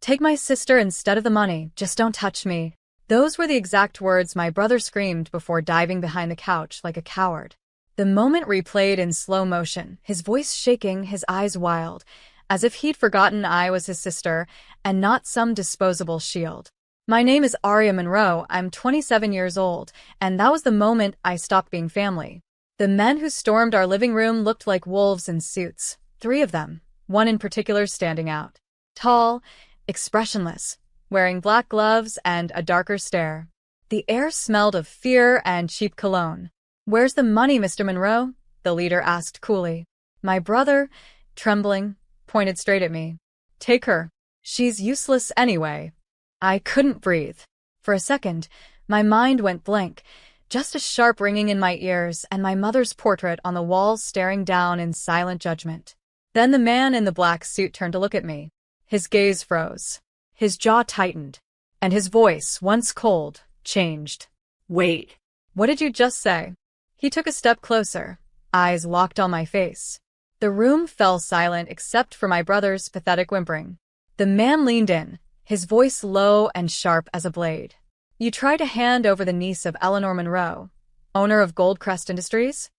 Take my sister instead of the money, just don't touch me. Those were the exact words my brother screamed before diving behind the couch like a coward. The moment replayed in slow motion, his voice shaking, his eyes wild, as if he'd forgotten I was his sister and not some disposable shield. My name is Aria Monroe, I'm 27 years old, and that was the moment I stopped being family. The men who stormed our living room looked like wolves in suits, 3 of them, one in particular standing out. Tall, expressionless, wearing black gloves and a darker stare. The air smelled of fear and cheap cologne. "Where's the money, Mr. Monroe?" the leader asked coolly. My brother, trembling, pointed straight at me. "Take her. She's useless anyway." I couldn't breathe. For a second, my mind went blank, just a sharp ringing in my ears and my mother's portrait on the wall staring down in silent judgment. Then the man in the black suit turned to look at me. His gaze froze. His jaw tightened, and his voice, once cold, changed. "Wait. What did you just say?" He took a step closer, eyes locked on my face. The room fell silent except for my brother's pathetic whimpering. The man leaned in, his voice low and sharp as a blade. "You tried to hand over the niece of Eleanor Monroe, owner of Goldcrest Industries?"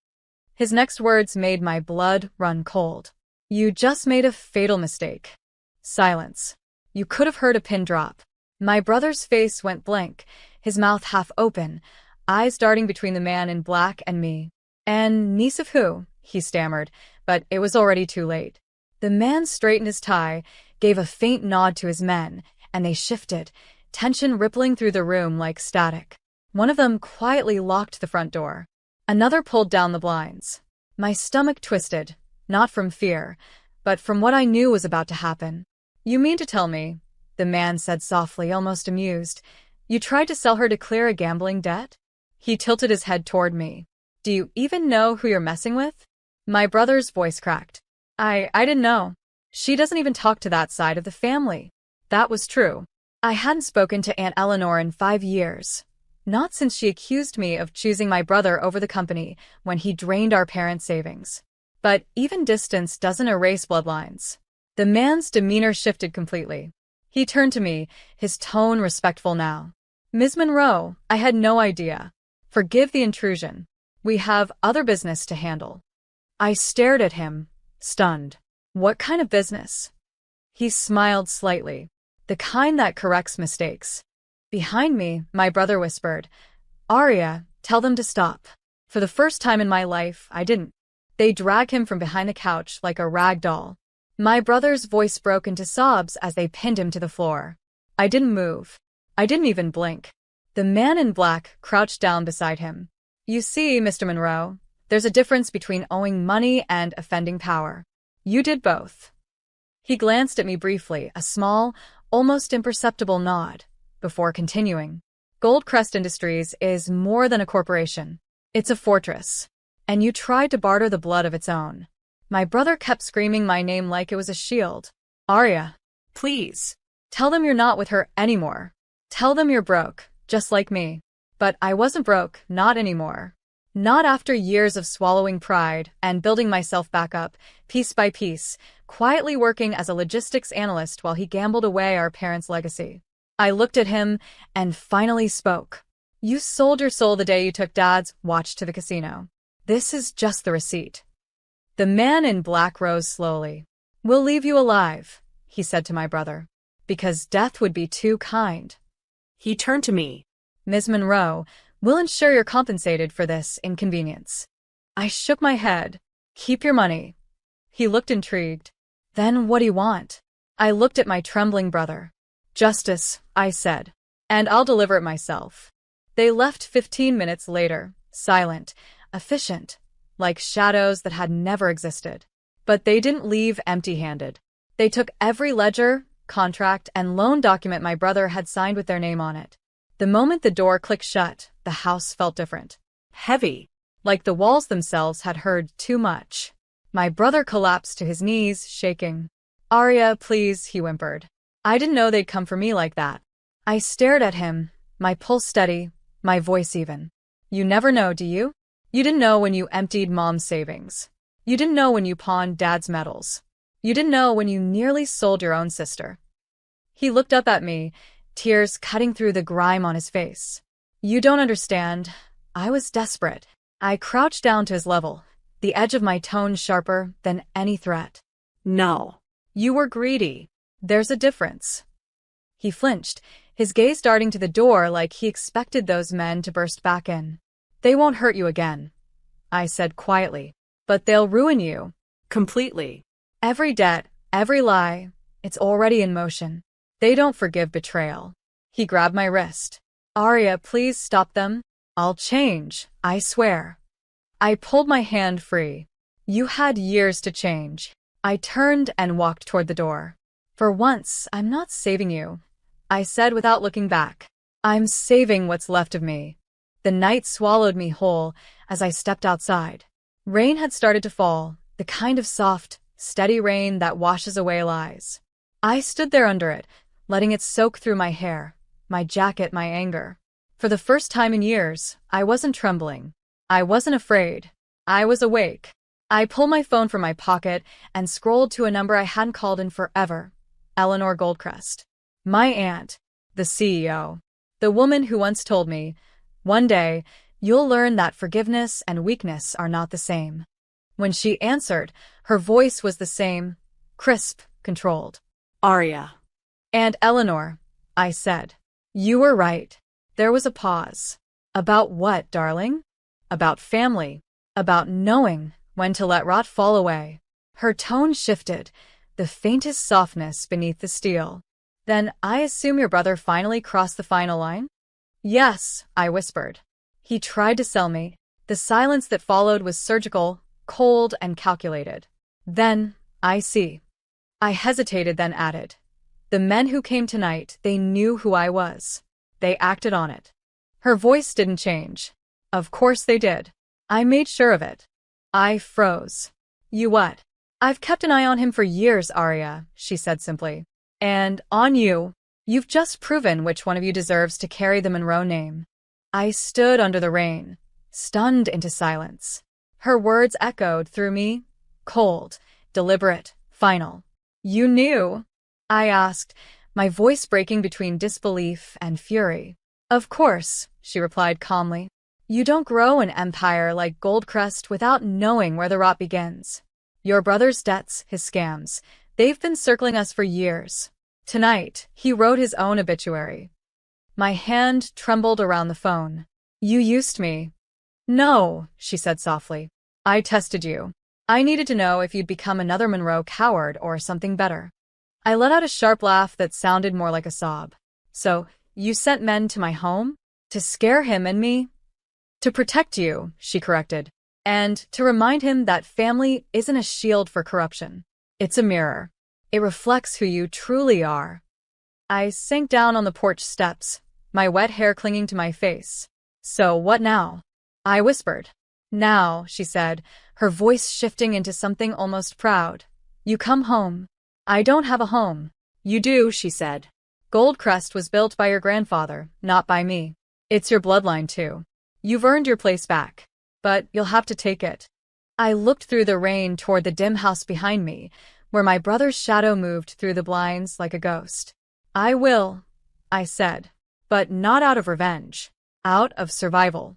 His next words made my blood run cold. "You just made a fatal mistake." Silence. You could have heard a pin drop. My brother's face went blank, his mouth half open, eyes darting between the man in black and me. "And niece of who?" he stammered, but it was already too late. The man straightened his tie, gave a faint nod to his men, and they shifted, tension rippling through the room like static. One of them quietly locked the front door. Another pulled down the blinds. My stomach twisted, not from fear, but from what I knew was about to happen. "You mean to tell me," the man said softly, almost amused, "you tried to sell her to clear a gambling debt?" He tilted his head toward me. "Do you even know who you're messing with?" My brother's voice cracked. I didn't know. She doesn't even talk to that side of the family." That was true. I hadn't spoken to Aunt Eleanor in 5 years. Not since she accused me of choosing my brother over the company when he drained our parents' savings. But even distance doesn't erase bloodlines. The man's demeanor shifted completely. He turned to me, his tone respectful now. "Ms. Monroe, I had no idea. Forgive the intrusion. We have other business to handle." I stared at him, stunned. "What kind of business?" He smiled slightly. "The kind that corrects mistakes." Behind me, my brother whispered, "Aria, tell them to stop." For the first time in my life, I didn't. They dragged him from behind the couch like a rag doll. My brother's voice broke into sobs as they pinned him to the floor. I didn't move. I didn't even blink. The man in black crouched down beside him. "You see, Mr. Monroe, there's a difference between owing money and offending power. You did both." He glanced at me briefly, a small, almost imperceptible nod, before continuing. "Goldcrest Industries is more than a corporation. It's a fortress. And you tried to barter the blood of its own." My brother kept screaming my name like it was a shield. "Aria, Please. tell them you're not with her anymore. Tell them you're broke, just like me." But I wasn't broke, not anymore. Not after years of swallowing pride and building myself back up, piece by piece, quietly working as a logistics analyst while he gambled away our parents' legacy. I looked at him and finally spoke. "You sold your soul the day you took Dad's watch to the casino. This is just the receipt." The man in black rose slowly. "We'll leave you alive," he said to my brother, "because death would be too kind." He turned to me. "Ms. Monroe, we'll ensure you're compensated for this inconvenience." I shook my head. "Keep your money." He looked intrigued. "Then what do you want?" I looked at my trembling brother. "Justice," I said, "and I'll deliver it myself." They left 15 minutes later, silent, efficient, like shadows that had never existed. But they didn't leave empty-handed. They took every ledger, contract, and loan document my brother had signed with their name on it. The moment the door clicked shut, the house felt different. Heavy, like the walls themselves had heard too much. My brother collapsed to his knees, shaking. "Aria, please," he whimpered. I didn't know they'd come for me like that. I stared at him, my pulse steady, my voice even. "You never know, do you? You didn't know when you emptied Mom's savings. You didn't know when you pawned Dad's medals. You didn't know when you nearly sold your own sister." He looked up at me, tears cutting through the grime on his face. You don't understand. I was desperate. I crouched down to his level, the edge of my tone sharper than any threat. No. You were greedy. There's a difference. He flinched, his gaze darting to the door like he expected those men to burst back in. They won't hurt you again, I said quietly. But they'll ruin you. Completely. Every debt, every lie, it's already in motion. They don't forgive betrayal. He grabbed my wrist. Arya, please stop them. I'll change, I swear. I pulled my hand free. You had years to change. I turned and walked toward the door. For once, I'm not saving you, I said without looking back. I'm saving what's left of me. The night swallowed me whole as I stepped outside. Rain had started to fall, the kind of soft, steady rain that washes away lies. I stood there under it, letting it soak through my hair, my jacket, my anger. For the first time in years, I wasn't trembling. I wasn't afraid. I was awake. I pulled my phone from my pocket and scrolled to a number I hadn't called in forever. Eleanor Goldcrest. My aunt, the CEO. The woman who once told me, one day, you'll learn that forgiveness and weakness are not the same. When she answered, her voice was the same, crisp, controlled. Arya. And Eleanor, I said. You were right. There was a pause. About what, darling? About family. About knowing when to let rot fall away. Her tone shifted, the faintest softness beneath the steel. Then I assume your brother finally crossed the final line? Yes, I whispered. He tried to sell me. The silence that followed was surgical, cold, and calculated. Then, I see. I hesitated, then added. The men who came tonight, they knew who I was. They acted on it. Her voice didn't change. Of course they did. I made sure of it. I froze. You what? I've kept an eye on him for years, Arya, she said simply. And on you. You've just proven which one of you deserves to carry the Monroe name. I stood under the rain, stunned into silence. Her words echoed through me, cold, deliberate, final. You knew? I asked, my voice breaking between disbelief and fury. Of course, she replied calmly. You don't grow an empire like Goldcrest without knowing where the rot begins. Your brother's debts, his scams, they've been circling us for years. Tonight, he wrote his own obituary. My hand trembled around the phone. You used me. No, she said softly. I tested you. I needed to know if you'd become another Monroe coward or something better. I let out a sharp laugh that sounded more like a sob. So, you sent men to my home? To scare him and me? To protect you, she corrected. And to remind him that family isn't a shield for corruption. It's a mirror. It reflects who you truly are. I sank down on the porch steps, my wet hair clinging to my face. So what now? I whispered. Now, she said, her voice shifting into something almost proud. You come home. I don't have a home. You do, she said. Goldcrest was built by your grandfather, not by me. It's your bloodline, too. You've earned your place back. But you'll have to take it. I looked through the rain toward the dim house behind me, where my brother's shadow moved through the blinds like a ghost. I will, I said. But not out of revenge. Out of survival.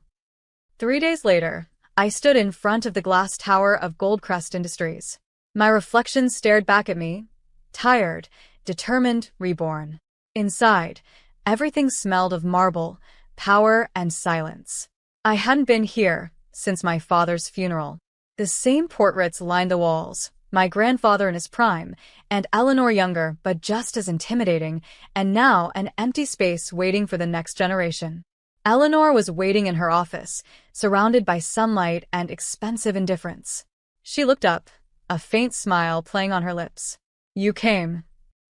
3 days later, I stood in front of the glass tower of Goldcrest Industries. My reflection stared back at me, tired, determined, reborn. Inside, everything smelled of marble, power, and silence. I hadn't been here since my father's funeral. The same portraits lined the walls, my grandfather in his prime, and Eleanor younger but just as intimidating, and now an empty space waiting for the next generation. Eleanor was waiting in her office, surrounded by sunlight and expensive indifference. She looked up, a faint smile playing on her lips. You came.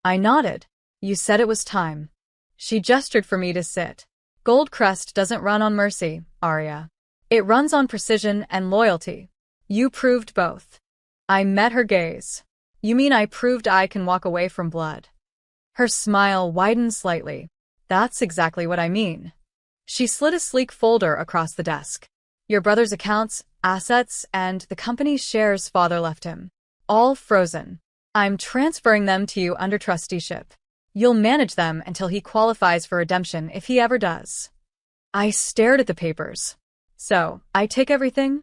I nodded. You said it was time. She gestured for me to sit. Goldcrest doesn't run on mercy, Arya. It runs on precision and loyalty. You proved both. I met her gaze. You mean I proved I can walk away from blood? Her smile widened slightly. That's exactly what I mean. She slid a sleek folder across the desk. Your brother's accounts, assets, and the company's shares father left him. All frozen. I'm transferring them to you under trusteeship. You'll manage them until he qualifies for redemption if he ever does. I stared at the papers. So, I take everything?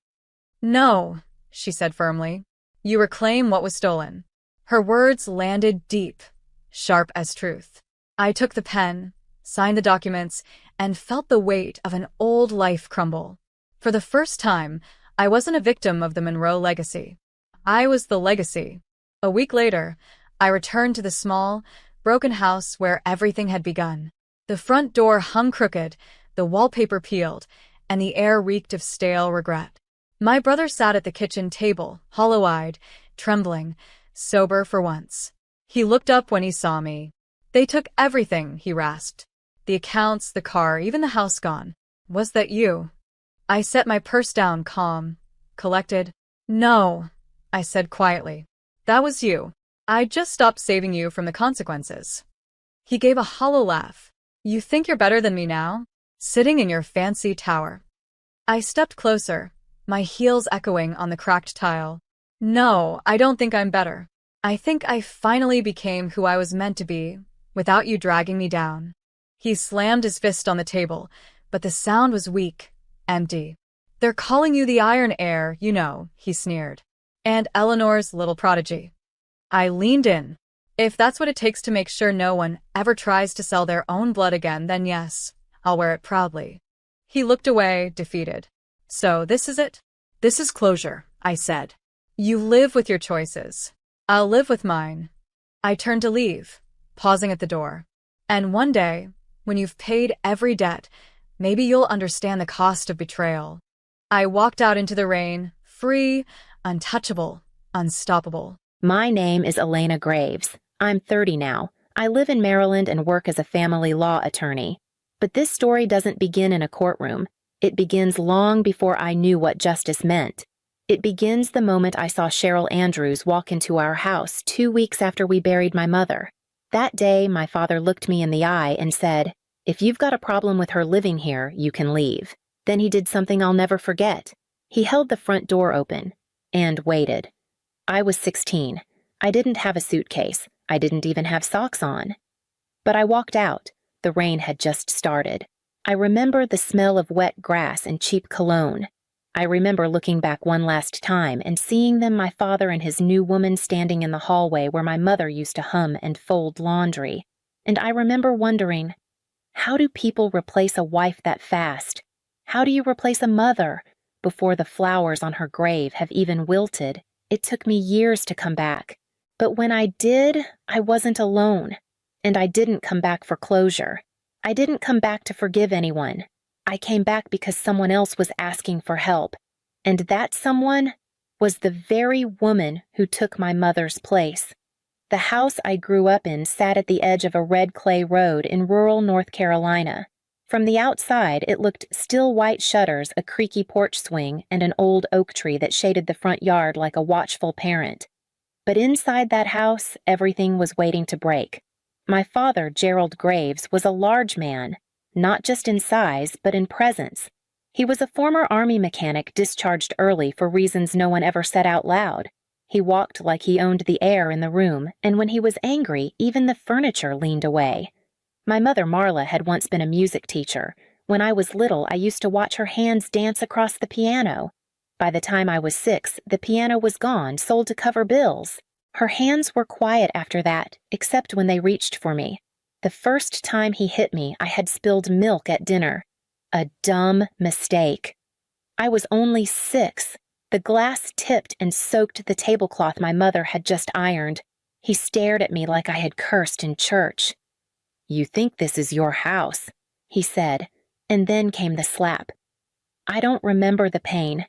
No, she said firmly. You reclaim what was stolen. Her words landed deep, sharp as truth. I took the pen, signed the documents, and felt the weight of an old life crumble. For the first time, I wasn't a victim of the Monroe legacy. I was the legacy. A week later, I returned to the small, broken house where everything had begun. The front door hung crooked, the wallpaper peeled, and the air reeked of stale regret. My brother sat at the kitchen table, hollow-eyed, trembling, sober for once. He looked up when he saw me. They took everything, he rasped. The accounts, the car, even the house gone. Was that you? I set my purse down, calm, collected. No, I said quietly. That was you. I just stopped saving you from the consequences. He gave a hollow laugh. You think you're better than me now? Sitting in your fancy tower. I stepped closer, my heels echoing on the cracked tile. No, I don't think I'm better. I think I finally became who I was meant to be, without you dragging me down. He slammed his fist on the table, but the sound was weak, empty. They're calling you the Iron Heir, you know, he sneered. And Eleanor's little prodigy. I leaned in. If that's what it takes to make sure no one ever tries to sell their own blood again, then yes, I'll wear it proudly. He looked away, defeated. So this is it? This is closure, I said. You live with your choices. I'll live with mine. I turned to leave, pausing at the door. And one day, when you've paid every debt, maybe you'll understand the cost of betrayal. I walked out into the rain, free, untouchable, unstoppable. My name is Elena Graves. I'm 30 now. I live in Maryland and work as a family law attorney. But this story doesn't begin in a courtroom. It begins long before I knew what justice meant. It begins the moment I saw Cheryl Andrews walk into our house 2 weeks after we buried my mother. That day, my father looked me in the eye and said, "If you've got a problem with her living here, you can leave." Then he did something I'll never forget. He held the front door open and waited. I was 16. I didn't have a suitcase. I didn't even have socks on. But I walked out. The rain had just started. I remember the smell of wet grass and cheap cologne. I remember looking back one last time and seeing them, my father and his new woman, standing in the hallway where my mother used to hum and fold laundry. And I remember wondering, how do people replace a wife that fast? How do you replace a mother before the flowers on her grave have even wilted? It took me years to come back. But when I did, I wasn't alone. And I didn't come back for closure. I didn't come back to forgive anyone. I came back because someone else was asking for help. And that someone was the very woman who took my mother's place. The house I grew up in sat at the edge of a red clay road in rural North Carolina. From the outside, it looked still white shutters, a creaky porch swing, and an old oak tree that shaded the front yard like a watchful parent. But inside that house, everything was waiting to break. My father, Gerald Graves, was a large man, not just in size, but in presence. He was a former Army mechanic discharged early for reasons no one ever said out loud. He walked like he owned the air in the room, and when he was angry, even the furniture leaned away. My mother, Marla, had once been a music teacher. When I was little, I used to watch her hands dance across the piano. By the time I was 6, the piano was gone, sold to cover bills. Her hands were quiet after that, except when they reached for me. The first time he hit me, I had spilled milk at dinner. A dumb mistake. I was only 6. The glass tipped and soaked the tablecloth my mother had just ironed. He stared at me like I had cursed in church. "You think this is your house," he said, and then came the slap. I don't remember the pain.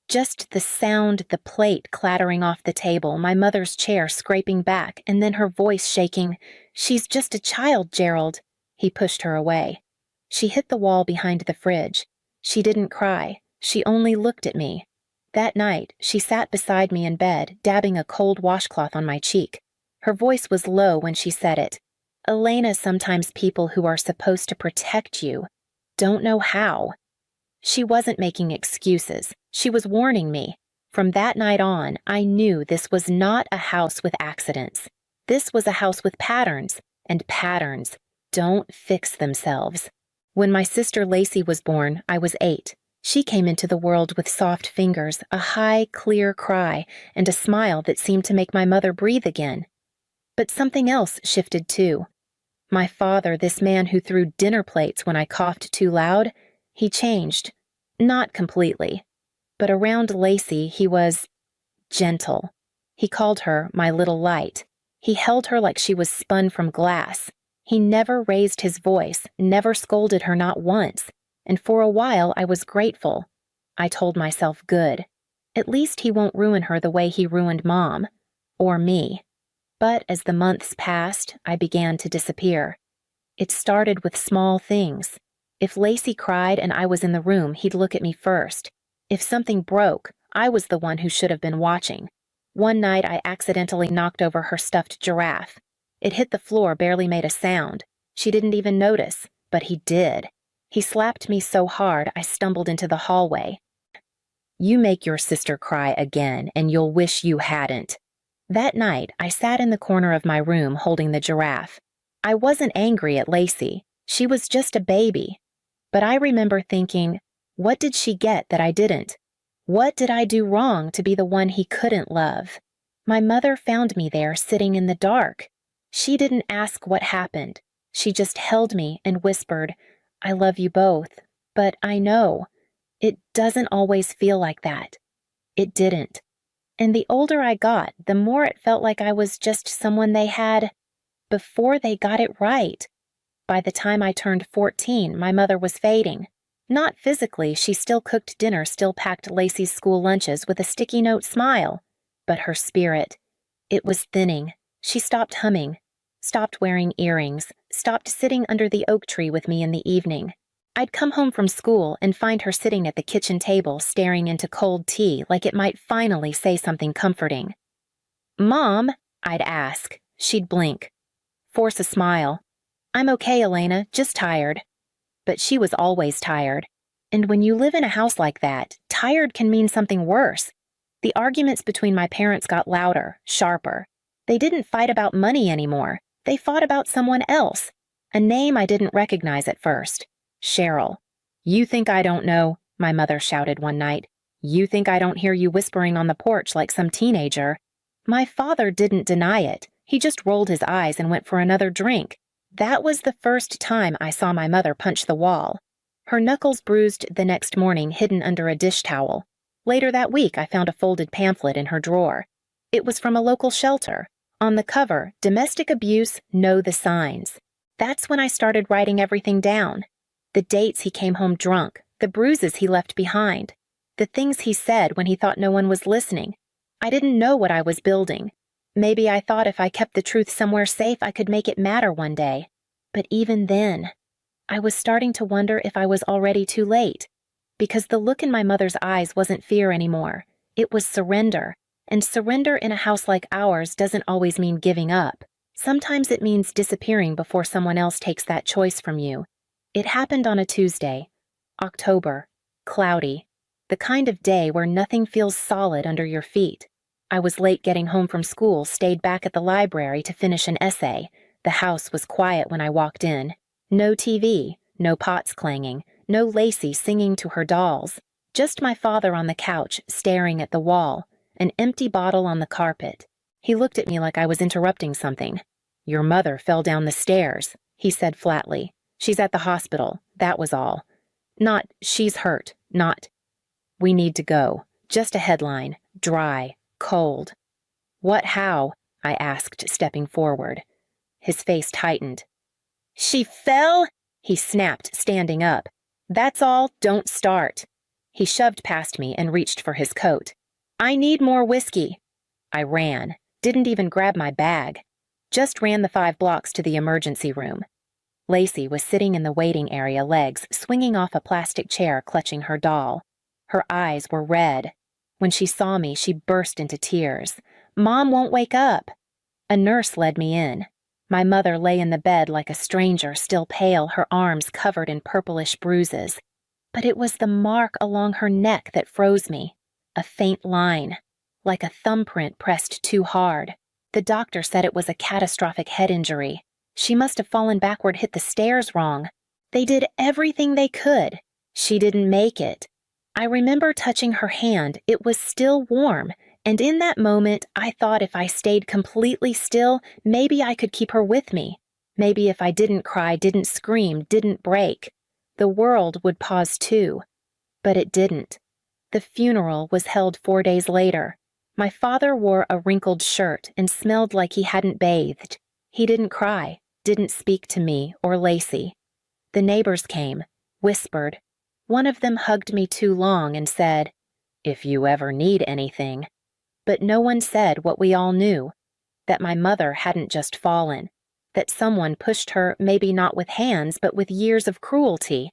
Just the sound, the plate clattering off the table, my mother's chair scraping back, and then her voice shaking. "She's just a child, Gerald." He pushed her away. She hit the wall behind the fridge. She didn't cry. She only looked at me. That night, she sat beside me in bed, dabbing a cold washcloth on my cheek. Her voice was low when she said it. "Elena, sometimes people who are supposed to protect you don't know how." She wasn't making excuses. She was warning me. From that night on, I knew this was not a house with accidents. This was a house with patterns, and patterns don't fix themselves. When my sister Lacey was born, I was 8. She came into the world with soft fingers, a high, clear cry, and a smile that seemed to make my mother breathe again. But something else shifted too. My father, this man who threw dinner plates when I coughed too loud, he changed. Not completely. But around Lacey, he was gentle. He called her my little light. He held her like she was spun from glass. He never raised his voice, never scolded her not once. And for a while, I was grateful. I told myself, good. At least he won't ruin her the way he ruined Mom. Or me. But as the months passed, I began to disappear. It started with small things. If Lacey cried and I was in the room, he'd look at me first. If something broke, I was the one who should have been watching. One night, I accidentally knocked over her stuffed giraffe. It hit the floor, barely made a sound. She didn't even notice, but he did. He slapped me so hard, I stumbled into the hallway. You make your sister cry again, and you'll wish you hadn't. That night, I sat in the corner of my room holding the giraffe. I wasn't angry at Lacey. She was just a baby. But I remember thinking, what did she get that I didn't? What did I do wrong to be the one he couldn't love? My mother found me there sitting in the dark. She didn't ask what happened. She just held me and whispered, I love you both, but I know. It doesn't always feel like that. It didn't. And the older I got, the more it felt like I was just someone they had before they got it right. By the time I turned 14, my mother was fading. Not physically, she still cooked dinner, still packed Lacey's school lunches with a sticky note smile. But her spirit, it was thinning. She stopped humming, stopped wearing earrings, stopped sitting under the oak tree with me in the evening. I'd come home from school and find her sitting at the kitchen table staring into cold tea like it might finally say something comforting. Mom, I'd ask. She'd blink. Force a smile. I'm okay, Elena, just tired. But she was always tired. And when you live in a house like that, tired can mean something worse. The arguments between my parents got louder, sharper. They didn't fight about money anymore. They fought about someone else. A name I didn't recognize at first. Cheryl. You think I don't know, my mother shouted one night. You think I don't hear you whispering on the porch like some teenager. My father didn't deny it. He just rolled his eyes and went for another drink. That was the first time I saw my mother punch the wall. Her knuckles bruised the next morning, hidden under a dish towel. Later that week, I found a folded pamphlet in her drawer. It was from a local shelter. On the cover, Domestic Abuse, Know the Signs. That's when I started writing everything down. The dates he came home drunk, the bruises he left behind, the things he said when he thought no one was listening. I didn't know what I was building. Maybe I thought if I kept the truth somewhere safe, I could make it matter one day. But even then, I was starting to wonder if I was already too late. Because the look in my mother's eyes wasn't fear anymore. It was surrender. And surrender in a house like ours doesn't always mean giving up. Sometimes it means disappearing before someone else takes that choice from you. It happened on a Tuesday. October. Cloudy. The kind of day where nothing feels solid under your feet. I was late getting home from school, stayed back at the library to finish an essay. The house was quiet when I walked in. No TV, no pots clanging, no Lacey singing to her dolls. Just my father on the couch, staring at the wall, an empty bottle on the carpet. He looked at me like I was interrupting something. Your mother fell down the stairs, he said flatly. She's at the hospital, that was all. Not, she's hurt, not, we need to go. Just a headline, dry. Cold. What, how? I asked, stepping forward. His face tightened. She fell? He snapped, standing up. That's all, don't start. He shoved past me and reached for his coat. I need more whiskey. I ran, didn't even grab my bag. Just ran the 5 blocks to the emergency room. Lacey was sitting in the waiting area, legs swinging off a plastic chair, clutching her doll. Her eyes were red. When she saw me, she burst into tears. Mom won't wake up. A nurse led me in. My mother lay in the bed like a stranger, still pale, her arms covered in purplish bruises. But it was the mark along her neck that froze me. A faint line, like a thumbprint pressed too hard. The doctor said it was a catastrophic head injury. She must have fallen backward, hit the stairs wrong. They did everything they could. She didn't make it. I remember touching her hand. It was still warm, and in that moment, I thought if I stayed completely still, maybe I could keep her with me. Maybe if I didn't cry, didn't scream, didn't break, the world would pause too. But it didn't. The funeral was held 4 days later. My father wore a wrinkled shirt and smelled like he hadn't bathed. He didn't cry, didn't speak to me or Lacey. The neighbors came, whispered. One of them hugged me too long and said, "If you ever need anything." But no one said what we all knew, that my mother hadn't just fallen, that someone pushed her maybe not with hands but with years of cruelty,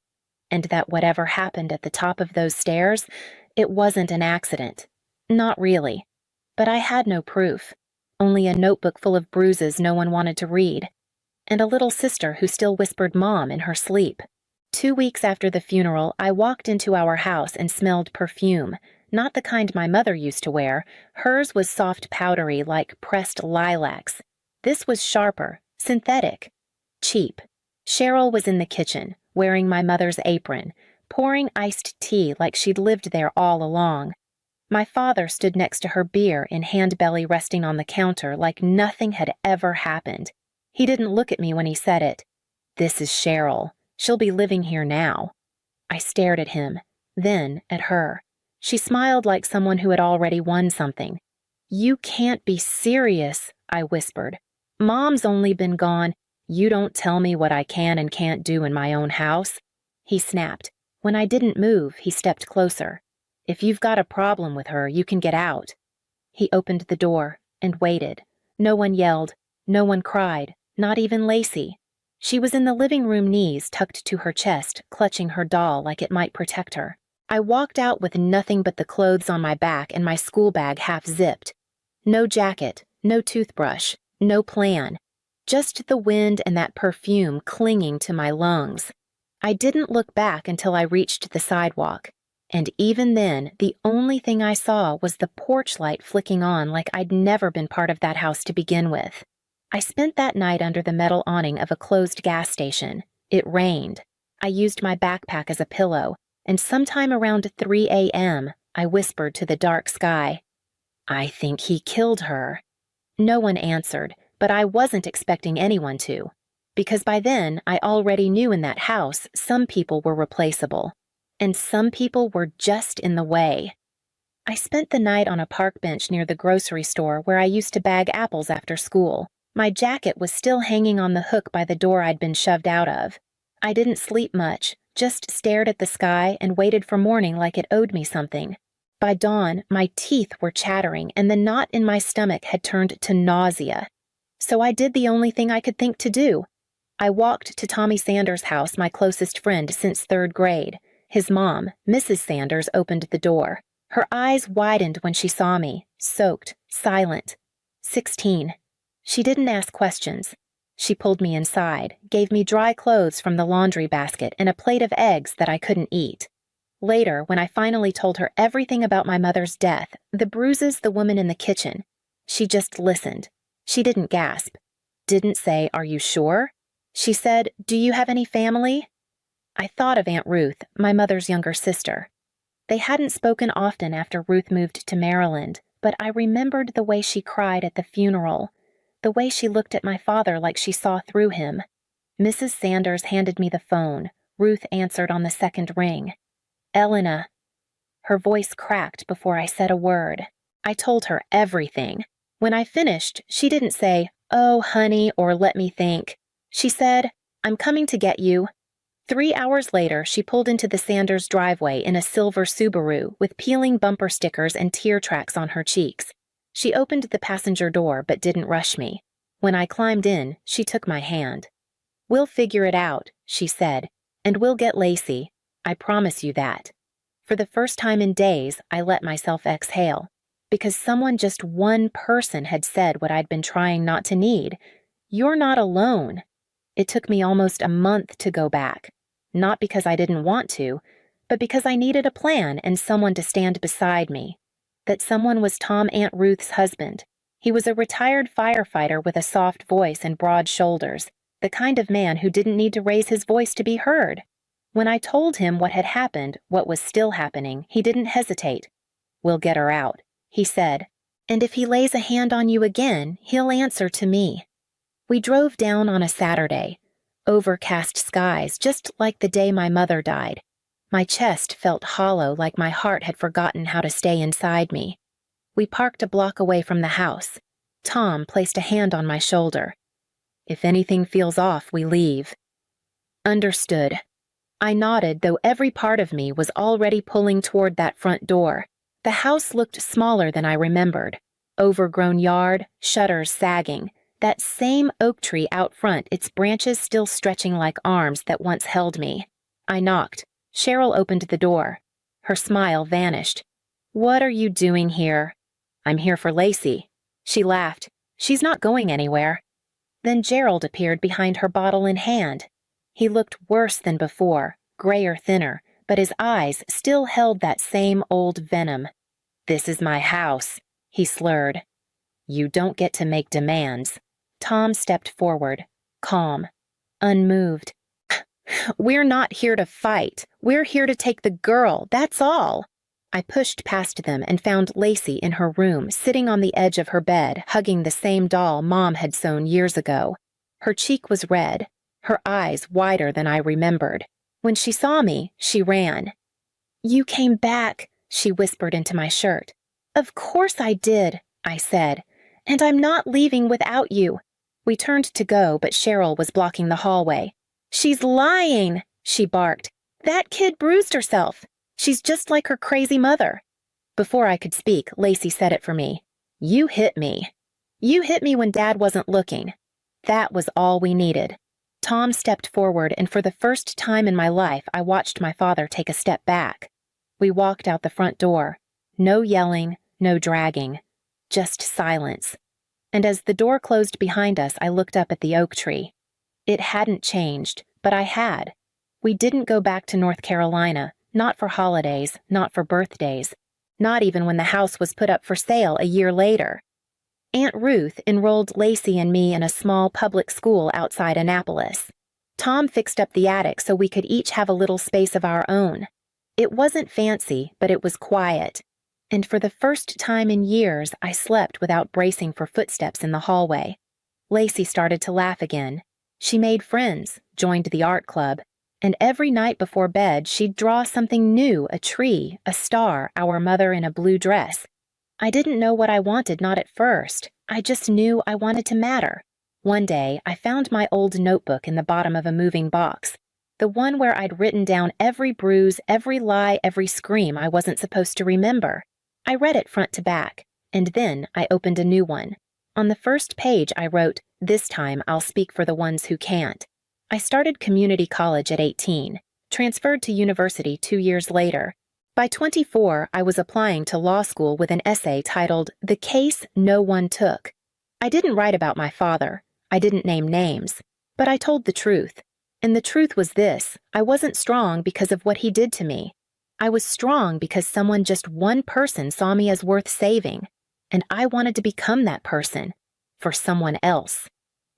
and that whatever happened at the top of those stairs, it wasn't an accident. Not really. But I had no proof, only a notebook full of bruises no one wanted to read, and a little sister who still whispered Mom in her sleep. 2 weeks after the funeral, I walked into our house and smelled perfume, not the kind my mother used to wear. Hers was soft powdery like pressed lilacs. This was sharper, synthetic, cheap. Cheryl was in the kitchen, wearing my mother's apron, pouring iced tea like she'd lived there all along. My father stood next to her beer in hand belly resting on the counter like nothing had ever happened. He didn't look at me when he said it. "This is Cheryl. She'll be living here now." I stared at him, then at her. She smiled like someone who had already won something. "You can't be serious," I whispered. "Mom's only been gone." "You don't tell me what I can and can't do in my own house," he snapped. When I didn't move, he stepped closer. "If you've got a problem with her, you can get out." He opened the door and waited. No one yelled, no one cried, not even Lacey. She was in the living room, knees tucked to her chest, clutching her doll like it might protect her. I walked out with nothing but the clothes on my back and my school bag half zipped. No jacket, no toothbrush, no plan. Just the wind and that perfume clinging to my lungs. I didn't look back until I reached the sidewalk. And even then, the only thing I saw was the porch light flicking on like I'd never been part of that house to begin with. I spent that night under the metal awning of a closed gas station. It rained. I used my backpack as a pillow, and sometime around 3 a.m., I whispered to the dark sky, "I think he killed her." No one answered, but I wasn't expecting anyone to, because by then I already knew in that house some people were replaceable, and some people were just in the way. I spent the night on a park bench near the grocery store where I used to bag apples after school. My jacket was still hanging on the hook by the door I'd been shoved out of. I didn't sleep much, just stared at the sky and waited for morning like it owed me something. By dawn, my teeth were chattering and the knot in my stomach had turned to nausea. So I did the only thing I could think to do. I walked to Tommy Sanders' house, my closest friend since 3rd grade. His mom, Mrs. Sanders, opened the door. Her eyes widened when she saw me, soaked, silent. 16. She didn't ask questions. She pulled me inside, gave me dry clothes from the laundry basket and a plate of eggs that I couldn't eat. Later, when I finally told her everything about my mother's death, the bruises, the woman in the kitchen, she just listened. She didn't gasp. Didn't say, "Are you sure?" She said, "Do you have any family?" I thought of Aunt Ruth, my mother's younger sister. They hadn't spoken often after Ruth moved to Maryland, but I remembered the way she cried at the funeral, the way she looked at my father like she saw through him. Mrs. Sanders handed me the phone. Ruth answered on the 2nd ring. "Elena." Her voice cracked before I said a word. I told her everything. When I finished, she didn't say, "Oh, honey," or "let me think." She said, "I'm coming to get you." 3 hours later, she pulled into the Sanders driveway in a silver Subaru with peeling bumper stickers and tear tracks on her cheeks. She opened the passenger door but didn't rush me. When I climbed in, she took my hand. "We'll figure it out," she said, "and we'll get Lacey. I promise you that." For the first time in days, I let myself exhale, because someone, just one person, had said what I'd been trying not to need. "You're not alone." It took me almost a month to go back, not because I didn't want to, but because I needed a plan and someone to stand beside me. That someone was Tom Aunt Ruth's husband. He was a retired firefighter with a soft voice and broad shoulders, the kind of man who didn't need to raise his voice to be heard. When I told him what had happened, what was still happening, he didn't hesitate. "We'll get her out," he said. "And if he lays a hand on you again, he'll answer to me." We drove down on a Saturday. Overcast skies, just like the day my mother died. My chest felt hollow, like my heart had forgotten how to stay inside me. We parked a block away from the house. Tom placed a hand on my shoulder. "If anything feels off, we leave." "Understood." I nodded, though every part of me was already pulling toward that front door. The house looked smaller than I remembered. Overgrown yard, shutters sagging. That same oak tree out front, its branches still stretching like arms that once held me. I knocked. Cheryl opened the door. Her smile vanished. "What are you doing here?" "I'm here for Lacey." She laughed. "She's not going anywhere." Then Gerald appeared behind her bottle in hand. He looked worse than before, grayer thinner, but his eyes still held that same old venom. "This is my house," he slurred. "You don't get to make demands." Tom stepped forward, calm, unmoved. "We're not here to fight. We're here to take the girl, that's all." I pushed past them and found Lacey in her room, sitting on the edge of her bed, hugging the same doll Mom had sewn years ago. Her cheek was red, her eyes wider than I remembered. When she saw me, she ran. "You came back," she whispered into my shirt. "Of course I did," I said. "And I'm not leaving without you." We turned to go, but Cheryl was blocking the hallway. "She's lying," she barked. "That kid bruised herself. She's just like her crazy mother." Before I could speak, Lacey said it for me. "You hit me. You hit me when Dad wasn't looking." That was all we needed. Tom stepped forward, and for the first time in my life, I watched my father take a step back. We walked out the front door. No yelling, no dragging. Just silence. And as the door closed behind us, I looked up at the oak tree. It hadn't changed, but I had. We didn't go back to North Carolina, not for holidays, not for birthdays, not even when the house was put up for sale a year later. Aunt Ruth enrolled Lacey and me in a small public school outside Annapolis. Tom fixed up the attic so we could each have a little space of our own. It wasn't fancy, but it was quiet. And for the first time in years, I slept without bracing for footsteps in the hallway. Lacey started to laugh again. She made friends, joined the art club, and every night before bed she'd draw something new, a tree, a star, our mother in a blue dress. I didn't know what I wanted, not at first. I just knew I wanted to matter. One day, I found my old notebook in the bottom of a moving box, the one where I'd written down every bruise, every lie, every scream I wasn't supposed to remember. I read it front to back, and then I opened a new one. On the first page I wrote, "This time I'll speak for the ones who can't." I started community college at 18, transferred to university 2 years later. By 24, I was applying to law school with an essay titled, "The Case No One Took." I didn't write about my father. I didn't name names. But I told the truth. And the truth was this: I wasn't strong because of what he did to me. I was strong because just one person saw me as worth saving. And I wanted to become that person. For someone else.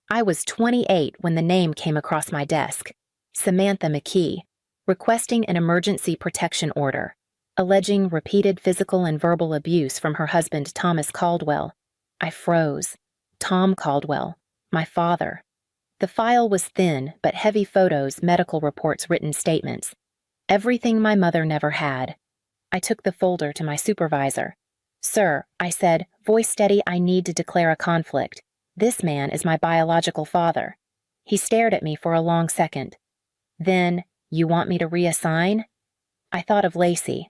I was 28 when the name came across my desk. Samantha McKee, requesting an emergency protection order, alleging repeated physical and verbal abuse from her husband Thomas Caldwell. I froze. Tom Caldwell, my father. The file was thin, but heavy photos, medical reports, written statements. Everything my mother never had. I took the folder to my supervisor. "Sir," I said, voice steady, "I need to declare a conflict. This man is my biological father." He stared at me for a long second. "Then, you want me to reassign?" I thought of Lacey.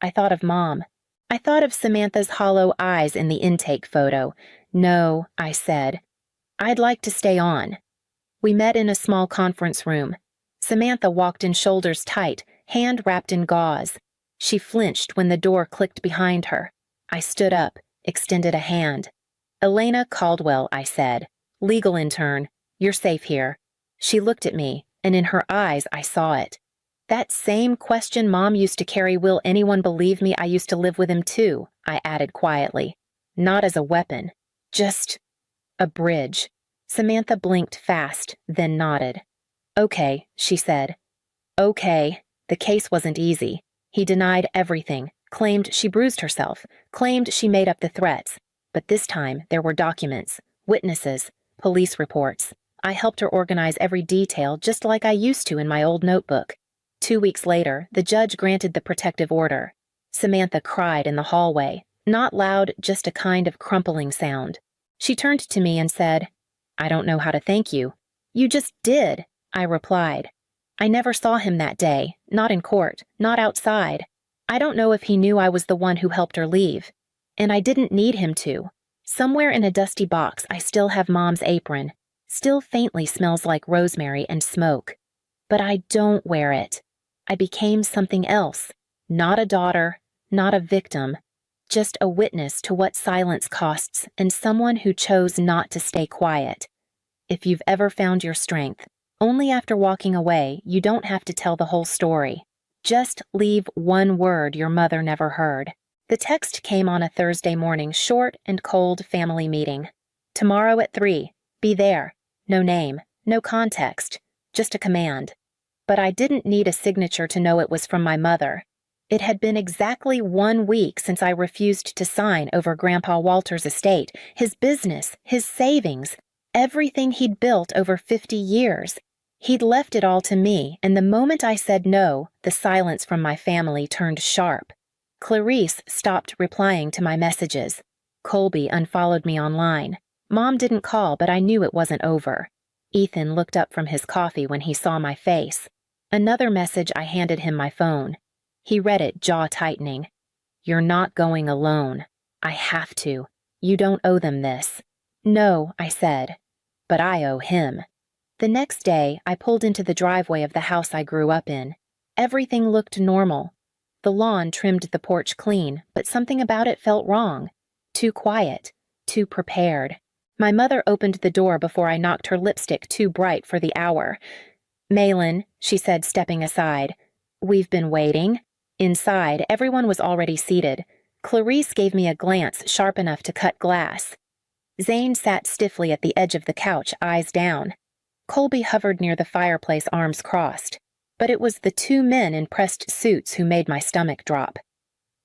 I thought of Mom. I thought of Samantha's hollow eyes in the intake photo. "No," I said. "I'd like to stay on." We met in a small conference room. Samantha walked in shoulders tight, hand wrapped in gauze. She flinched when the door clicked behind her. I stood up, extended a hand. "Elena Caldwell," I said. "Legal intern. You're safe here." She looked at me, and in her eyes I saw it. "That same question Mom used to carry, will anyone believe me I used to live with him too," I added quietly. "Not as a weapon. Just a bridge." Samantha blinked fast, then nodded. Okay, she said. Okay. The case wasn't easy. He denied everything, claimed she bruised herself, claimed she made up the threats. But this time, there were documents, witnesses, police reports. I helped her organize every detail just like I used to in my old notebook. 2 weeks later, the judge granted the protective order. Samantha cried in the hallway, not loud, just a kind of crumpling sound. She turned to me and said, "I don't know how to thank you." "You just did," I replied. I never saw him that day, not in court, not outside. I don't know if he knew I was the one who helped her leave. And I didn't need him to. Somewhere in a dusty box, I still have Mom's apron. Still faintly smells like rosemary and smoke. But I don't wear it. I became something else. Not a daughter, not a victim. Just a witness to what silence costs and someone who chose not to stay quiet. If you've ever found your strength, only after walking away, you don't have to tell the whole story. Just leave one word your mother never heard. The text came on a Thursday morning, short and cold family meeting. Tomorrow at 3. Be there. No name, no context, just a command. But I didn't need a signature to know it was from my mother. It had been exactly 1 week since I refused to sign over Grandpa Walter's estate, his business, his savings, everything he'd built over 50 years. He'd left it all to me, and the moment I said no, the silence from my family turned sharp. Clarice stopped replying to my messages. Colby unfollowed me online. Mom didn't call, but I knew it wasn't over. Ethan looked up from his coffee when he saw my face. Another message, I handed him my phone. He read it, jaw tightening. "You're not going alone. I have to. You don't owe them this." "No," I said. "But I owe him." The next day, I pulled into the driveway of the house I grew up in. Everything looked normal. The lawn trimmed the porch clean, but something about it felt wrong. Too quiet. Too prepared. My mother opened the door before I knocked her lipstick too bright for the hour. "Malin," she said, stepping aside. "We've been waiting." Inside, everyone was already seated. Clarice gave me a glance sharp enough to cut glass. Zane sat stiffly at the edge of the couch, eyes down. Colby hovered near the fireplace, arms crossed. But it was the 2 men in pressed suits who made my stomach drop.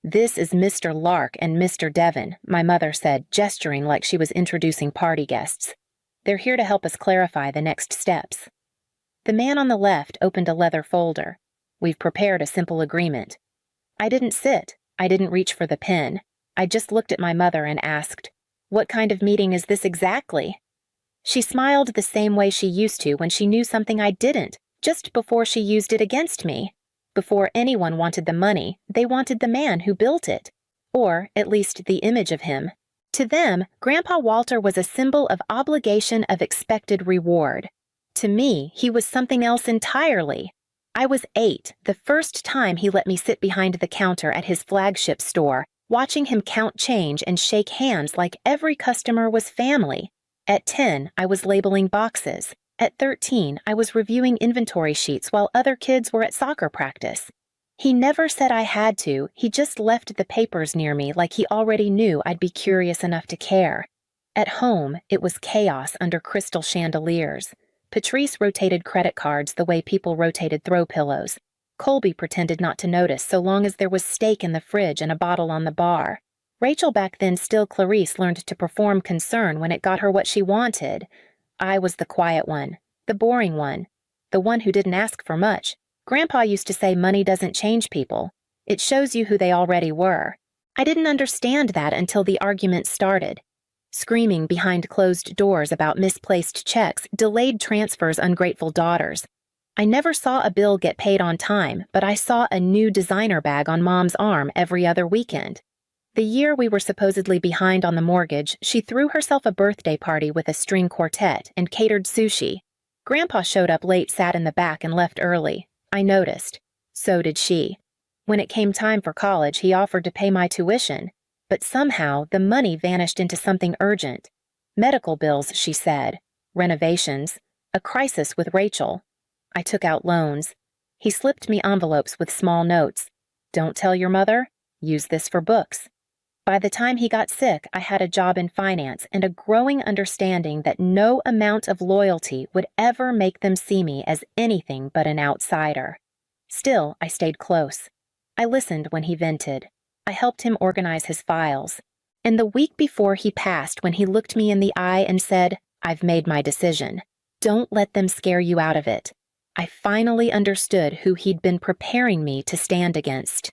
"This is Mr. Lark and Mr. Devon," my mother said, gesturing like she was introducing party guests. "They're here to help us clarify the next steps." The man on the left opened a leather folder. "We've prepared a simple agreement." I didn't sit. I didn't reach for the pen. I just looked at my mother and asked, "What kind of meeting is this exactly?" She smiled the same way she used to when she knew something I didn't, just before she used it against me. Before anyone wanted the money, they wanted the man who built it. Or, at least, the image of him. To them, Grandpa Walter was a symbol of obligation, of expected reward. To me, he was something else entirely. I was 8, the first time he let me sit behind the counter at his flagship store, watching him count change and shake hands like every customer was family. At 10, I was labeling boxes. At 13, I was reviewing inventory sheets while other kids were at soccer practice. He never said I had to, he just left the papers near me like he already knew I'd be curious enough to care. At home, it was chaos under crystal chandeliers. Patrice rotated credit cards the way people rotated throw pillows. Colby pretended not to notice so long as there was steak in the fridge and a bottle on the bar. Rachel, back then still Clarice, learned to perform concern when it got her what she wanted. I was the quiet one, the boring one, the one who didn't ask for much. Grandpa used to say money doesn't change people. It shows you who they already were. I didn't understand that until the argument started. Screaming behind closed doors about misplaced checks, delayed transfers, ungrateful daughters. I never saw a bill get paid on time, but I saw a new designer bag on Mom's arm every other weekend. The year we were supposedly behind on the mortgage, she threw herself a birthday party with a string quartet and catered sushi. Grandpa showed up late, sat in the back, and left early. I noticed. So did she. When it came time for college, he offered to pay my tuition. But somehow, the money vanished into something urgent. Medical bills, she said. Renovations. A crisis with Rachel. I took out loans. He slipped me envelopes with small notes. "Don't tell your mother. Use this for books." By the time he got sick, I had a job in finance and a growing understanding that no amount of loyalty would ever make them see me as anything but an outsider. Still, I stayed close. I listened when he vented. I helped him organize his files. And the week before he passed, when he looked me in the eye and said, "I've made my decision. Don't let them scare you out of it," I finally understood who he'd been preparing me to stand against.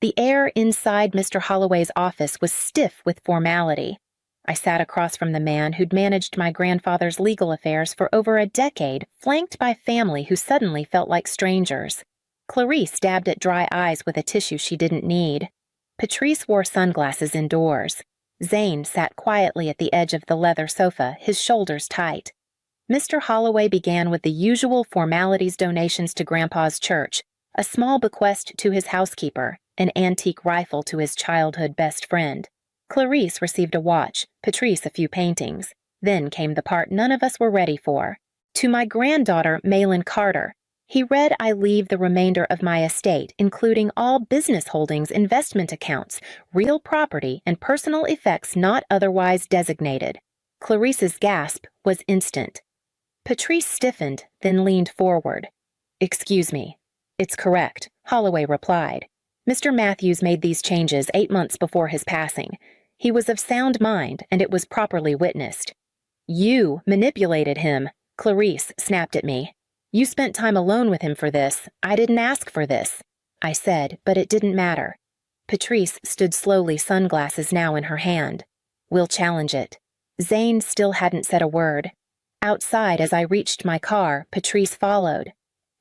The air inside Mr. Holloway's office was stiff with formality. I sat across from the man who'd managed my grandfather's legal affairs for over a decade, flanked by family who suddenly felt like strangers. Clarice dabbed at dry eyes with a tissue she didn't need. Patrice wore sunglasses indoors. Zane sat quietly at the edge of the leather sofa, his shoulders tight. Mr. Holloway began with the usual formalities: donations to Grandpa's church, a small bequest to his housekeeper, an antique rifle to his childhood best friend. Clarice received a watch, Patrice a few paintings. Then came the part none of us were ready for. To my granddaughter, Malin Carter, he read I leave the remainder of my estate, including all business holdings, investment accounts, real property, and personal effects not otherwise designated. Clarice's gasp was instant. Patrice stiffened, then leaned forward. "Excuse me." "It's correct," Holloway replied. "Mr. Matthews made these changes 8 months before his passing. He was of sound mind, and it was properly witnessed." "You manipulated him," Clarice snapped at me. "You spent time alone with him for this. I didn't ask for this," I said, but it didn't matter. Patrice stood slowly, sunglasses now in her hand. "We'll challenge it." Zane still hadn't said a word. Outside, as I reached my car, Patrice followed.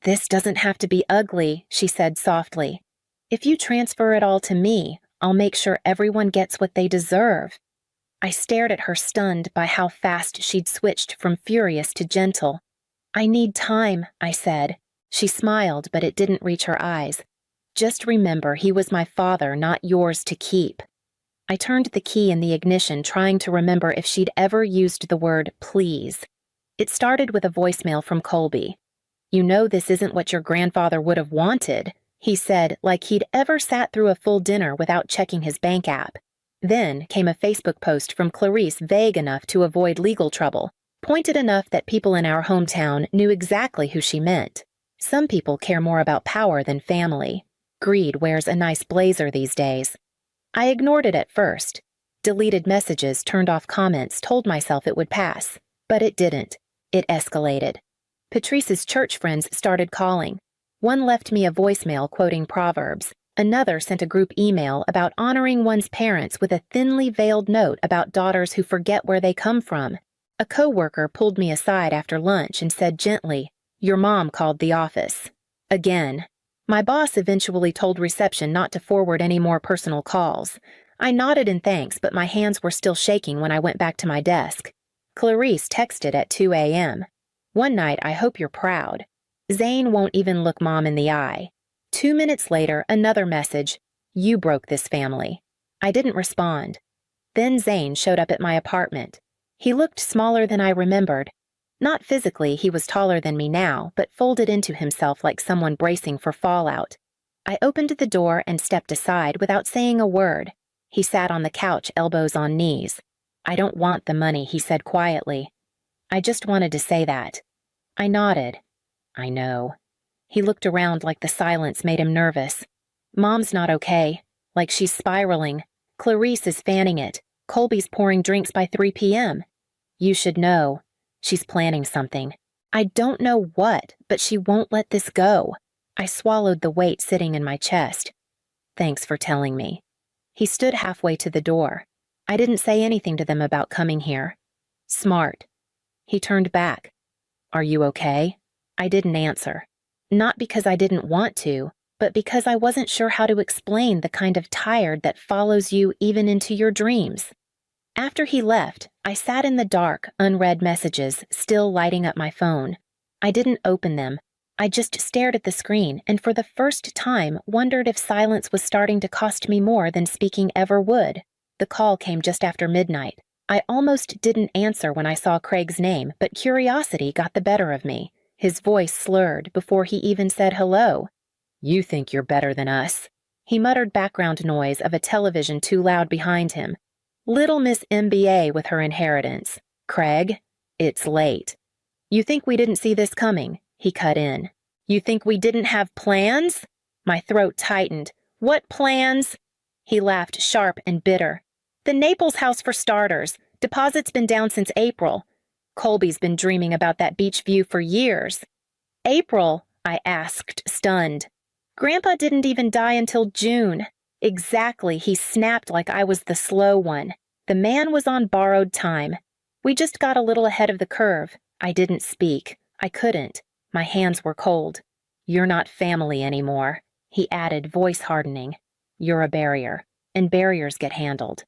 "This doesn't have to be ugly," she said softly. "If you transfer it all to me, I'll make sure everyone gets what they deserve." I stared at her, stunned by how fast she'd switched from furious to gentle. "I need time," I said. She smiled, but it didn't reach her eyes. "Just remember, he was my father, not yours to keep." I turned the key in the ignition, trying to remember if she'd ever used the word please. It started with a voicemail from Colby. "You know this isn't what your grandfather would have wanted," he said, like he'd ever sat through a full dinner without checking his bank app. Then came a Facebook post from Clarice, vague enough to avoid legal trouble, pointed enough that people in our hometown knew exactly who she meant. Some people care more about power than family. Greed wears a nice blazer these days. I ignored it at first. Deleted messages, turned off comments, told myself it would pass. But it didn't. It escalated. Patrice's church friends started calling. One left me a voicemail quoting Proverbs. Another sent a group email about honoring one's parents with a thinly veiled note about daughters who forget where they come from. A coworker pulled me aside after lunch and said gently, "Your mom called the office." Again. My boss eventually told reception not to forward any more personal calls. I nodded in thanks, but my hands were still shaking when I went back to my desk. Clarice texted at 2 a.m. "One night, I hope you're proud. Zane won't even look Mom in the eye." 2 minutes later, another message, "You broke this family." I didn't respond. Then Zane showed up at my apartment. He looked smaller than I remembered. Not physically, he was taller than me now, but folded into himself like someone bracing for fallout. I opened the door and stepped aside without saying a word. He sat on the couch, elbows on knees. "I don't want the money," he said quietly. "I just wanted to say that." I nodded. "I know." He looked around like the silence made him nervous. "Mom's not okay. Like she's spiraling. Clarice is fanning it. Colby's pouring drinks by 3 p.m. You should know. She's planning something. I don't know what, but she won't let this go." I swallowed the weight sitting in my chest. "Thanks for telling me." He stood halfway to the door. "I didn't say anything to them about coming here." "Smart." He turned back. "Are you okay?" I didn't answer. Not because I didn't want to, but because I wasn't sure how to explain the kind of tired that follows you even into your dreams. After he left, I sat in the dark, unread messages, still lighting up my phone. I didn't open them. I just stared at the screen and for the first time wondered if silence was starting to cost me more than speaking ever would. The call came just after midnight. I almost didn't answer when I saw Craig's name, but curiosity got the better of me. His voice slurred before he even said hello. "You think you're better than us." He muttered background noise of a television too loud behind him. Little Miss MBA with her inheritance. Craig, it's late. You think we didn't see this coming? He cut in. You think we didn't have plans? My throat tightened. What plans? He laughed sharp and bitter. The Naples house for starters. Deposit's been down since April. Colby's been dreaming about that beach view for years. April? I asked, stunned. Grandpa didn't even die until June. Exactly, he snapped like I was the slow one. The man was on borrowed time. We just got a little ahead of the curve. I didn't speak. I couldn't. My hands were cold. You're not family anymore, he added, voice hardening. You're a barrier, and barriers get handled.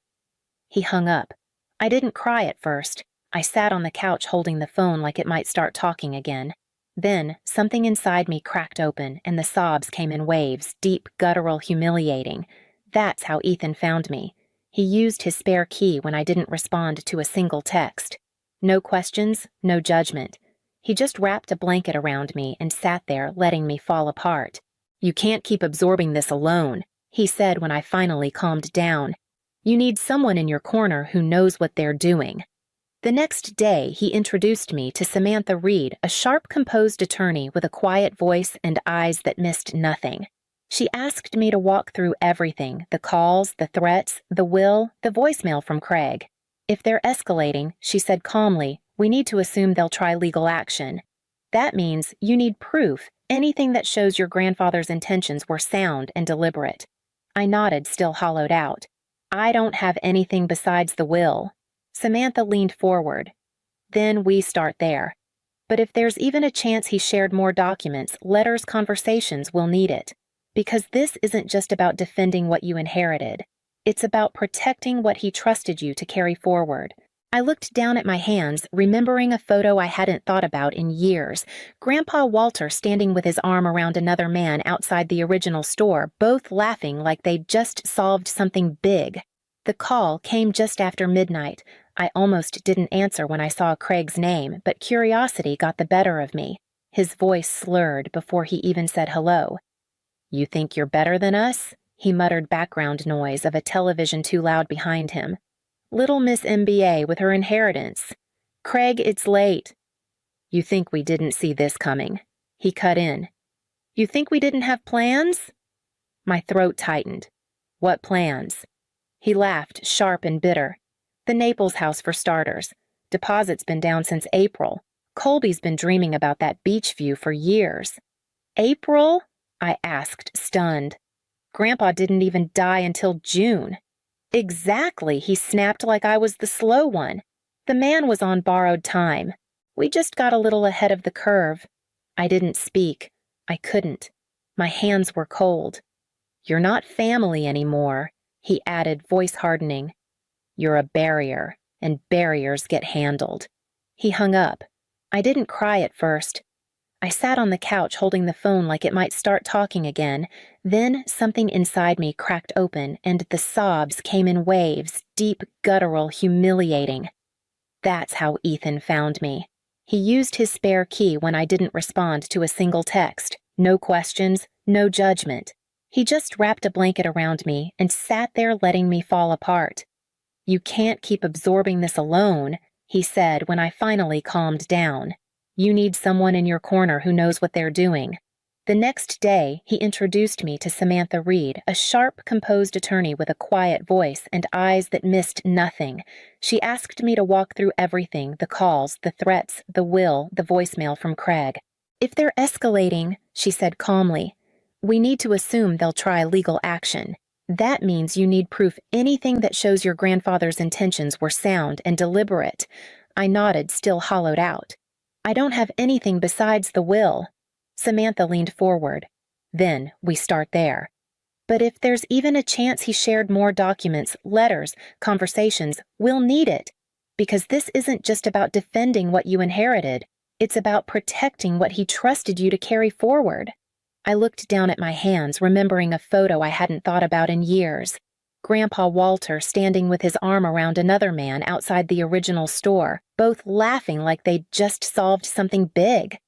He hung up. I didn't cry at first. I sat on the couch holding the phone like it might start talking again. Then, something inside me cracked open, and the sobs came in waves, deep, guttural, humiliating. That's how Ethan found me. He used his spare key when I didn't respond to a single text. No questions, no judgment. He just wrapped a blanket around me and sat there, letting me fall apart. You can't keep absorbing this alone, he said when I finally calmed down. You need someone in your corner who knows what they're doing. The next day, he introduced me to Samantha Reed, a sharp, composed attorney with a quiet voice and eyes that missed nothing. She asked me to walk through everything, the calls, the threats, the will, the voicemail from Craig. If they're escalating, she said calmly, we need to assume they'll try legal action. That means you need proof, anything that shows your grandfather's intentions were sound and deliberate. I nodded, still hollowed out. I don't have anything besides the will. Samantha leaned forward. Then we start there. But if there's even a chance he shared more documents, letters, conversations, we'll need it. Because this isn't just about defending what you inherited. It's about protecting what he trusted you to carry forward. I looked down at my hands, remembering a photo I hadn't thought about in years. Grandpa Walter standing with his arm around another man outside the original store, both laughing like they'd just solved something big. The call came just after midnight. I almost didn't answer when I saw Craig's name, but curiosity got the better of me. His voice slurred before he even said hello. You think you're better than us? He muttered background noise of a television too loud behind him. Little Miss MBA with her inheritance. Craig, it's late. You think we didn't see this coming? He cut in. You think we didn't have plans? My throat tightened. What plans? He laughed, sharp and bitter. The Naples house for starters. Deposit's been down since April. Colby's been dreaming about that beach view for years. April? I asked, stunned. Grandpa didn't even die until June. Exactly, he snapped like I was the slow one. The man was on borrowed time. We just got a little ahead of the curve. I didn't speak. I couldn't. My hands were cold. You're not family anymore, he added, voice hardening. You're a barrier, and barriers get handled. He hung up. I didn't cry at first. I sat on the couch holding the phone like it might start talking again. Then something inside me cracked open, and the sobs came in waves, deep, guttural, humiliating. That's how Ethan found me. He used his spare key when I didn't respond to a single text. No questions, no judgment. He just wrapped a blanket around me and sat there letting me fall apart. You can't keep absorbing this alone, he said when I finally calmed down. You need someone in your corner who knows what they're doing. The next day, he introduced me to Samantha Reed, a sharp, composed attorney with a quiet voice and eyes that missed nothing. She asked me to walk through everything, the calls, the threats, the will, the voicemail from Craig. If they're escalating, she said calmly, we need to assume they'll try legal action. That means you need proof anything that shows your grandfather's intentions were sound and deliberate. I nodded, still hollowed out. I don't have anything besides the will. Samantha leaned forward. Then we start there. But if there's even a chance he shared more documents, letters, conversations, we'll need it. Because this isn't just about defending what you inherited. It's about protecting what he trusted you to carry forward. I looked down at my hands, remembering a photo I hadn't thought about in years. Grandpa Walter standing with his arm around another man outside the original store, both laughing like they'd just solved something big.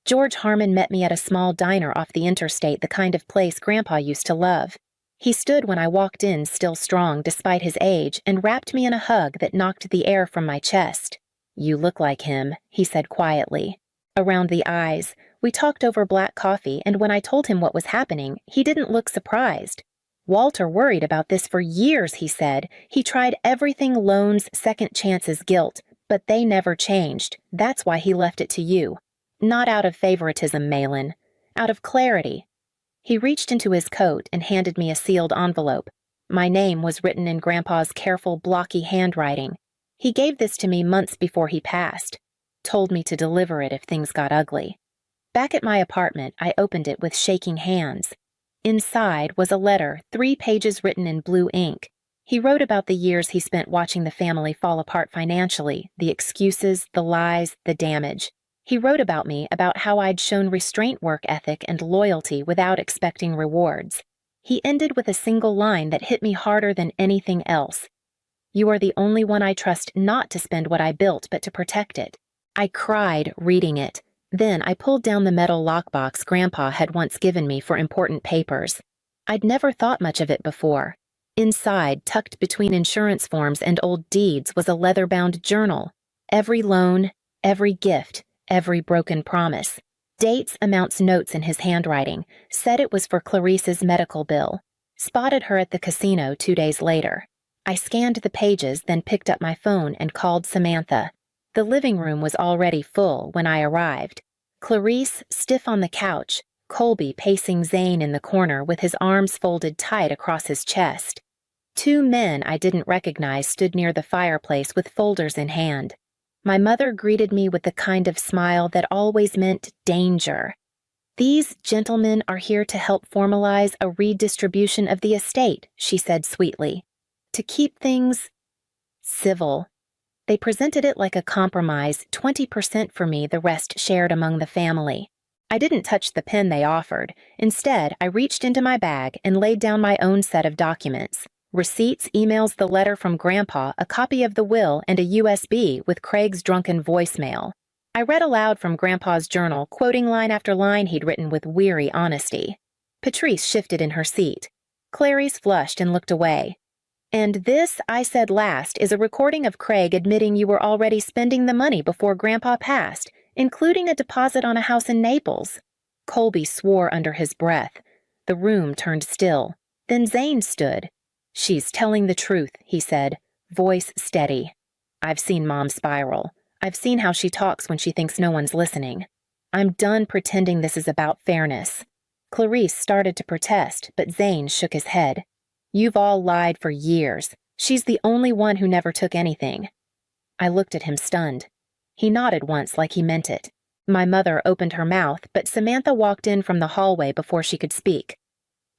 George Harmon met me at a small diner off the interstate, the kind of place Grandpa used to love. He stood when I walked in, still strong despite his age, and wrapped me in a hug that knocked the air from my chest. "You look like him," he said quietly. Around the eyes, we talked over black coffee, and when I told him what was happening, he didn't look surprised. "Walter worried about this for years," he said. "He tried everything: loans, second chances, guilt, but they never changed. That's why he left it to you. Not out of favoritism, Malin. Out of clarity." He reached into his coat and handed me a sealed envelope. My name was written in Grandpa's careful, blocky handwriting. He gave this to me months before he passed. Told me to deliver it if things got ugly. Back at my apartment, I opened it with shaking hands. Inside was a letter, 3 pages written in blue ink. He wrote about the years he spent watching the family fall apart financially, the excuses, the lies, the damage. He wrote about me, about how I'd shown restraint, work ethic, and loyalty without expecting rewards. He ended with a single line that hit me harder than anything else. "You are the only one I trust not to spend what I built, but to protect it." I cried reading it. Then I pulled down the metal lockbox Grandpa had once given me for important papers. I'd never thought much of it before. Inside, tucked between insurance forms and old deeds, was a leather-bound journal. Every loan, every gift, every broken promise. Dates, amounts, notes in his handwriting. Said it was for Clarice's medical bill. Spotted her at the casino 2 days later. I scanned the pages, then picked up my phone and called Samantha. The living room was already full when I arrived. Clarice, stiff on the couch, Colby pacing Zane in the corner with his arms folded tight across his chest. 2 men I didn't recognize stood near the fireplace with folders in hand. My mother greeted me with the kind of smile that always meant danger. "These gentlemen are here to help formalize a redistribution of the estate," she said sweetly. "To keep things civil." They presented it like a compromise, 20% for me, the rest shared among the family. I didn't touch the pen they offered. Instead, I reached into my bag and laid down my own set of documents. Receipts, emails, the letter from Grandpa, a copy of the will, and a USB with Craig's drunken voicemail. I read aloud from Grandpa's journal, quoting line after line he'd written with weary honesty. Patrice shifted in her seat. Clarice flushed and looked away. "And this," I said last, "is a recording of Craig admitting you were already spending the money before Grandpa passed, including a deposit on a house in Naples." Colby swore under his breath. The room turned still. Then Zane stood. "She's telling the truth," he said, voice steady. "I've seen Mom spiral. I've seen how she talks when she thinks no one's listening. I'm done pretending this is about fairness." Clarice started to protest, but Zane shook his head. "You've all lied for years. She's the only one who never took anything." I looked at him stunned. He nodded once like he meant it. My mother opened her mouth, but Samantha walked in from the hallway before she could speak.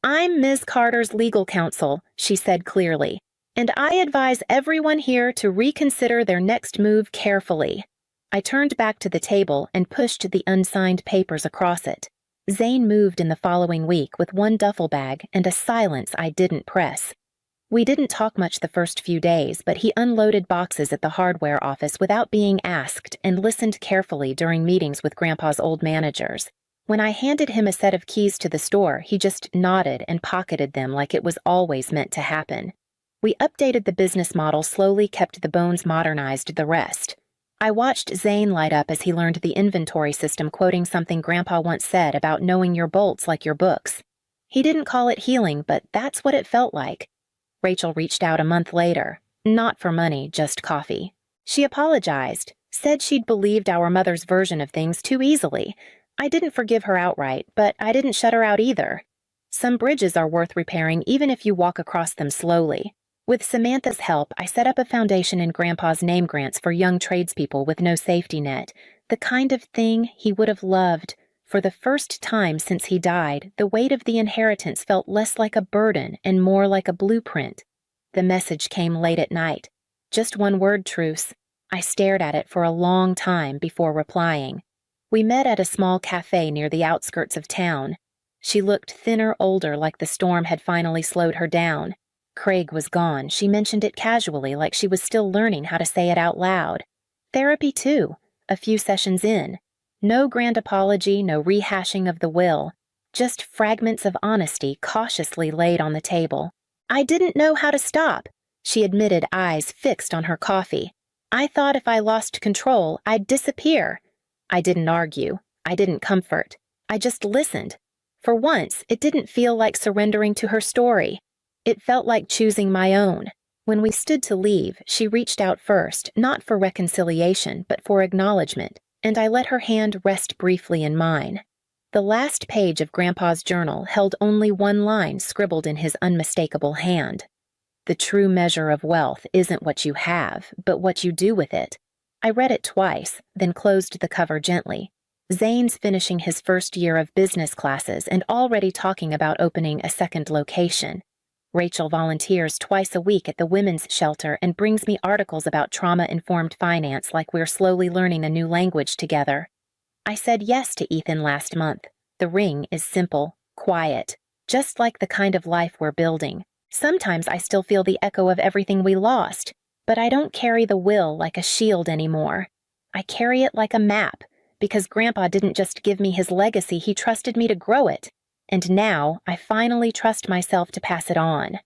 "I'm Ms. Carter's legal counsel," she said clearly, "and I advise everyone here to reconsider their next move carefully." I turned back to the table and pushed the unsigned papers across it. Zane moved in the following week with 1 duffel bag and a silence I didn't press. We didn't talk much the first few days, but he unloaded boxes at the hardware office without being asked and listened carefully during meetings with Grandpa's old managers. When I handed him a set of keys to the store, he just nodded and pocketed them like it was always meant to happen. We updated the business model, slowly kept the bones modernized the rest. I watched Zane light up as he learned the inventory system, quoting something Grandpa once said about knowing your bolts like your books. He didn't call it healing, but that's what it felt like. Rachel reached out a month later. Not for money, just coffee. She apologized, said she'd believed our mother's version of things too easily. I didn't forgive her outright, but I didn't shut her out either. Some bridges are worth repairing even if you walk across them slowly. With Samantha's help, I set up a foundation in Grandpa's name grants for young tradespeople with no safety net, the kind of thing he would have loved. For the first time since he died, the weight of the inheritance felt less like a burden and more like a blueprint. The message came late at night. Just 1 word, truce. I stared at it for a long time before replying. We met at a small cafe near the outskirts of town. She looked thinner, older, like the storm had finally slowed her down. Craig was gone. She mentioned it casually, like she was still learning how to say it out loud. Therapy, too, a few sessions in. No grand apology, no rehashing of the will. just fragments of honesty cautiously laid on the table. I didn't know how to stop, she admitted, eyes fixed on her coffee. I thought if I lost control, I'd disappear. I didn't argue. I didn't comfort. I just listened. For once, it didn't feel like surrendering to her story. It felt like choosing my own. When we stood to leave, she reached out first, not for reconciliation, but for acknowledgement, and I let her hand rest briefly in mine. The last page of Grandpa's journal held only one line scribbled in his unmistakable hand. The true measure of wealth isn't what you have, but what you do with it. I read it twice, then closed the cover gently. Zane's finishing his first year of business classes and already talking about opening a second location. Rachel volunteers twice a week at the women's shelter and brings me articles about trauma-informed finance like we're slowly learning a new language together. I said yes to Ethan last month. The ring is simple, quiet, just like the kind of life we're building. Sometimes I still feel the echo of everything we lost, but I don't carry the will like a shield anymore. I carry it like a map, because Grandpa didn't just give me his legacy, he trusted me to grow it. And now, I finally trust myself to pass it on.